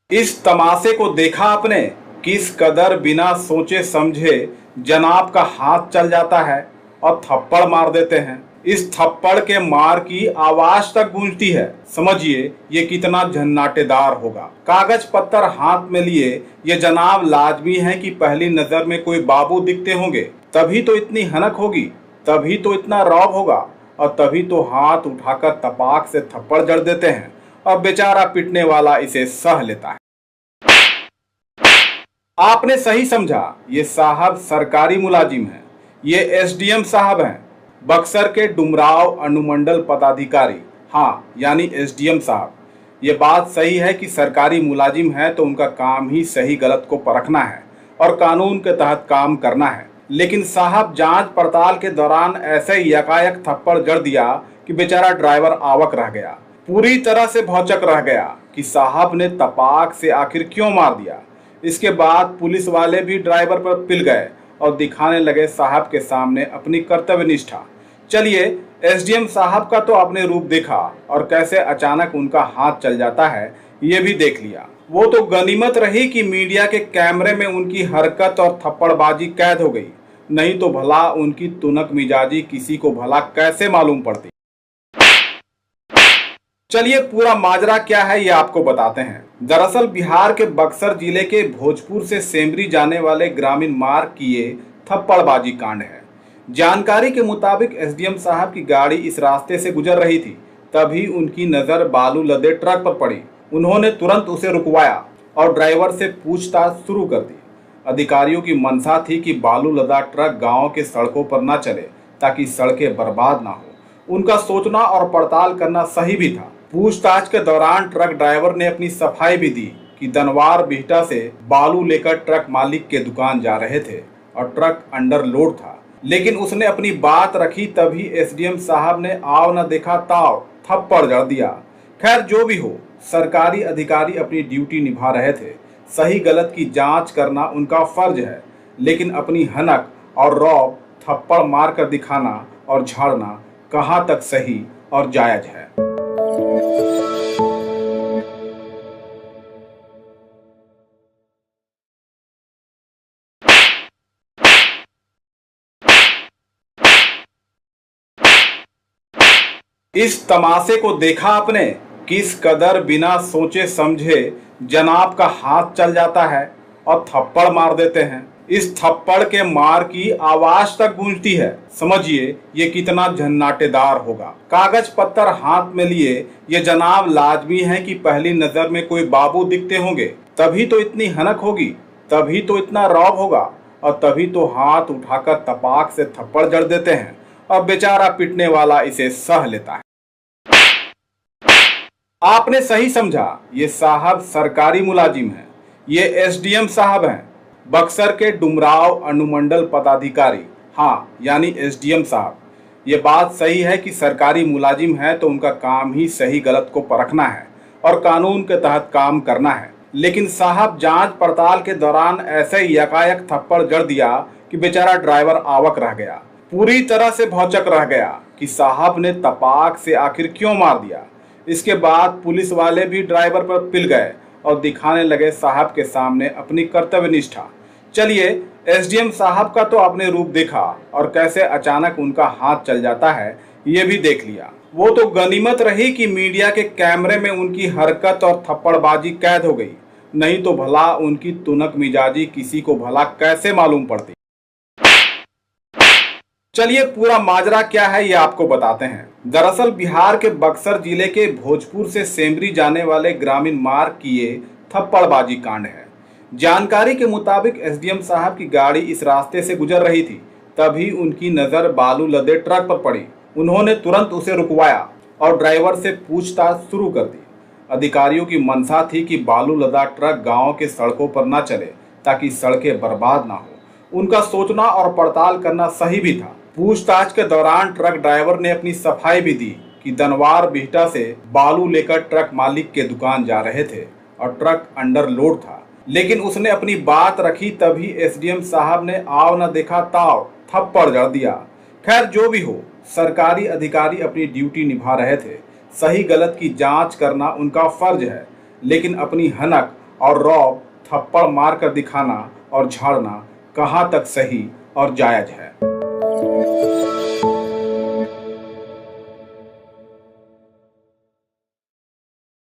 इस तमाशे को देखा आपने, किस कदर बिना सोचे समझे जनाब का हाथ चल जाता है और थप्पड़ मार देते हैं। इस थप्पड़ के मार की आवाज तक गूंजती है। समझिए ये कितना झन्नाटेदार होगा। कागज पत्थर हाथ में लिए ये जनाब लाजमी है कि पहली नजर में कोई बाबू दिखते होंगे, तभी तो इतनी हनक होगी, तभी तो इतना रौब होगा और तभी तो हाथ उठाकर तपाक से थप्पड़ जड़ देते हैं और बेचारा पिटने वाला इसे सह लेता है। आपने सही समझा, ये साहब सरकारी मुलाजिम हैं। ये एसडीएम साहब हैं, बक्सर के डुमराव अनुमंडल पदाधिकारी। हाँ, यानी एसडीएम साहब। ये बात सही है कि सरकारी मुलाजिम है तो उनका काम ही सही गलत को परखना है और कानून के तहत काम करना है। लेकिन साहब जांच पड़ताल के दौरान ऐसे यकायक थप्पड़ जड़ दिया कि बेचारा ड्राइवर आवक रह गया, पूरी तरह से भौचक रह गया कि साहब ने तपाक से आखिर क्यों मार दिया। इसके बाद पुलिस वाले भी ड्राइवर पर पिल गए और दिखाने लगे साहब के सामने अपनी कर्तव्य निष्ठा। चलिए, एसडीएम साहब का तो आपने रूप देखा और कैसे अचानक उनका हाथ चल जाता है ये भी देख लिया। वो तो गनीमत रही कि मीडिया के कैमरे में उनकी हरकत और थप्पड़बाजी कैद हो गई, नहीं तो भला उनकी तुनक मिजाजी किसी को भला कैसे मालूम पड़ती। चलिए पूरा माजरा क्या है ये आपको बताते हैं। दरअसल बिहार के बक्सर जिले के भोजपुर से सेमरी जाने वाले ग्रामीण मार्ग की ये थप्पड़बाजी कांड है। जानकारी के मुताबिक एसडीएम साहब की गाड़ी इस रास्ते से गुजर रही थी, तभी उनकी नजर बालू लदे ट्रक पर पड़ी। उन्होंने तुरंत उसे रुकवाया और ड्राइवर से पूछताछ शुरू कर दी। अधिकारियों की मंशा थी कि बालू लदा ट्रक गांव के सड़कों पर न चले ताकि सड़कें बर्बाद ना हो। उनका सोचना और पड़ताल करना सही भी था। पूछताछ के दौरान ट्रक ड्राइवर ने अपनी सफाई भी दी कि दनवार बिहटा से बालू लेकर ट्रक मालिक के दुकान जा रहे थे और ट्रक अंडर लोड था। लेकिन उसने अपनी बात रखी, तभी एसडीएम साहब ने आव न देखा ताव थप्पड़ जड़ दिया। खैर जो भी हो, सरकारी अधिकारी अपनी ड्यूटी निभा रहे थे। सही गलत की जांच करना उनका फर्ज है, लेकिन अपनी हनक और रौब थप्पड़ मार कर दिखाना और झाड़ना कहाँ तक सही और जायज है। इस तमाशे को देखा आपने, किस कदर बिना सोचे समझे जनाब का हाथ चल जाता है और थप्पड़ मार देते हैं। इस थप्पड़ के मार की आवाज तक गूंजती है। समझिए ये कितना झन्नाटेदार होगा। कागज पत्थर हाथ में लिए ये जनाब लाजमी है कि पहली नजर में कोई बाबू दिखते होंगे, तभी तो इतनी हनक होगी, तभी तो इतना रौब होगा और तभी तो हाथ उठाकर तपाक से थप्पड़ जड़ देते हैं और बेचारा पिटने वाला इसे सह लेता है। आपने सही समझा, ये साहब सरकारी मुलाजिम हैं। ये एसडीएम साहब हैं, बक्सर के डुमराव अनुमंडल पदाधिकारी। हाँ, यानी एसडीएम साहब। ये बात सही है कि सरकारी मुलाजिम है तो उनका काम ही सही गलत को परखना है और कानून के तहत काम करना है। लेकिन साहब जांच पड़ताल के दौरान ऐसे यकायक थप्पड़ जड़ दिया कि बेचारा ड्राइवर आवक रह गया, पूरी तरह से भौचक रह गया कि साहब ने तपाक से आखिर क्यों मार दिया। इसके बाद पुलिस वाले भी ड्राइवर पर पिल गए और दिखाने लगे साहब के सामने अपनी कर्तव्य निष्ठा। चलिए, एसडीएम साहब का तो आपने रूप देखा और कैसे अचानक उनका हाथ चल जाता है ये भी देख लिया। वो तो गनीमत रही कि मीडिया के कैमरे में उनकी हरकत और थप्पड़बाजी कैद हो गई, नहीं तो भला उनकी तुनक मिजाजी किसी को भला कैसे मालूम पड़ती। चलिए पूरा माजरा क्या है ये आपको बताते हैं। दरअसल बिहार के बक्सर जिले के भोजपुर से सेमरी जाने वाले ग्रामीण मार्ग की ये थप्पड़बाजी कांड है। जानकारी के मुताबिक एसडीएम साहब की गाड़ी इस रास्ते से गुजर रही थी, तभी उनकी नजर बालू लदे ट्रक पर पड़ी। उन्होंने तुरंत उसे रुकवाया और ड्राइवर से पूछताछ शुरू कर दी। अधिकारियों की मंशा थी कि बालू लदा ट्रक गांव के सड़कों पर न चले ताकि सड़कें बर्बाद ना हो। उनका सोचना और पड़ताल करना सही भी था। पूछताछ के दौरान ट्रक ड्राइवर ने अपनी सफाई भी दी कि दनवार बिहटा से बालू लेकर ट्रक मालिक के दुकान जा रहे थे और ट्रक अंडर लोड था। लेकिन उसने अपनी बात रखी, तभी एसडीएम साहब ने आव न देखा ताव थप्पड़ जड़ दिया। खैर जो भी हो, सरकारी अधिकारी अपनी ड्यूटी निभा रहे थे। सही गलत की जांच करना उनका फर्ज है, लेकिन अपनी हनक और रौब थप्पड़ मार कर दिखाना और झाड़ना कहाँ तक सही और जायज है।